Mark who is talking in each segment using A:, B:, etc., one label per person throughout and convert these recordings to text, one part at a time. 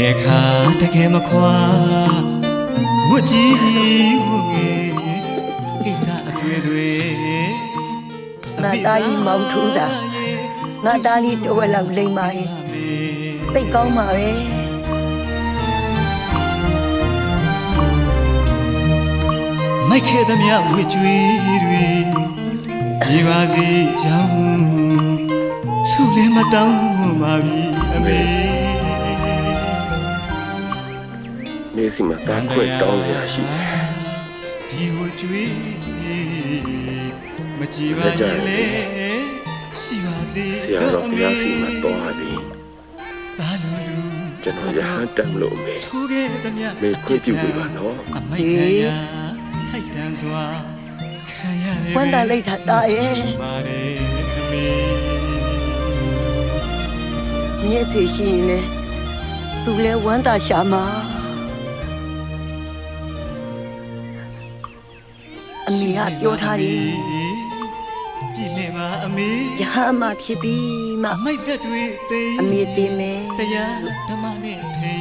A: တဲ့ခါတကယ်မခွာဝတ်ကြီးဝတ်ငယ်ကိစ္စအသွေးတွေ
B: ငါသားကြီးမောင်ထူးတာငါသားလေးတစ်ဝက်လောက်လိမ့်ပါရဲ့သိကောင်းပါပဲ
A: မိုက်ခဲ့သမျှဝတ်ကြွေးတွေဒီပါစီကြောင်းသူ့လည်းမတောင်းပါပြီအမေ
C: နေစီမှာတားခွက်တောင်းစရာရှိတယ်
A: ဒီဝတ်ကြွေးမကြည့်ပါနဲ့လေရှိပါစေ
C: ဆရာတော်ဘုရားစီမှာတောင်းပြီ
A: ဘာလို့လူ
C: ကျွန်တော်ရဟန်းတမ်းလို့မေမေခွင့်ပြုပေးပါနော်
A: အမိုက်ထရထိုက်တန်စွာခံရတယ်
B: ဝမ်းသာလိုက်တာတာရဲ့မြဲဖေရှိရင်လေသူလဲဝမ်းသာရှာမှာအမေကပြောထားတယ်
A: ကြည်လင်ပါအမေ
B: ရဟမဖြစ်ပြီးမှ
A: မိုက်ဆက်တွေသိ
B: အမေသိမယ်
A: တရားဓမ္မနဲ့ထိ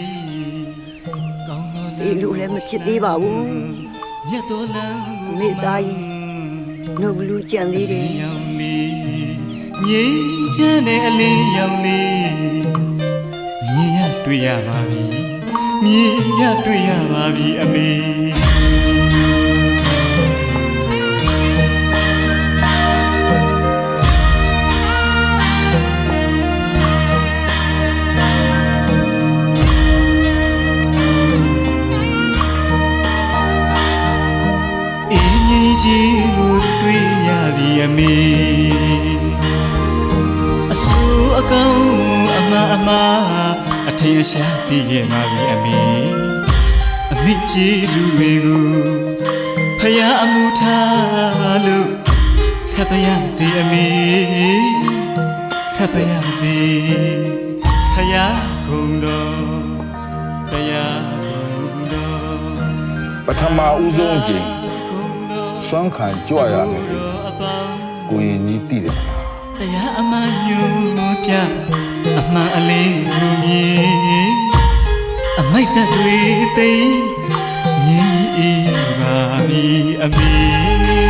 A: ကောင်းတော်
B: လေလူလည်းမဖြစ်သေးပါဘူး
A: မြတ်တော်လမ်း
B: မိသားကြီးနှုတ်လူကြံသေးတယ်
A: ငြိမ်းချမ်းတဲ့အလင်းရောင်လေးမြင်ရတွေ့ရပါပြီမြင်ရတွေ့ရပါပြီအမေကြီးကိုတွေ့ရပြီအမေအဆူအကောင်အမအထင်ရှားသိခဲ့ပါပြီအမေအမိကြီးစုတွေကိုဖယားအမှုထားလို့ဆက်ပါရစေအမေဆက်ပါရစေဖယားကုန်တော်တရားကုန်တော်
D: ပထမဦးဆုံးကြိမ်စွမ်းခံကြွရမယ်ကိုရင်ကြီးတည်တယ်
A: တရားအမှန်ညူပြအမှန်အလေးကိုမြင်အမိုက်ဆက်တွေသိငြိမ်းအေးပါပြီအမေ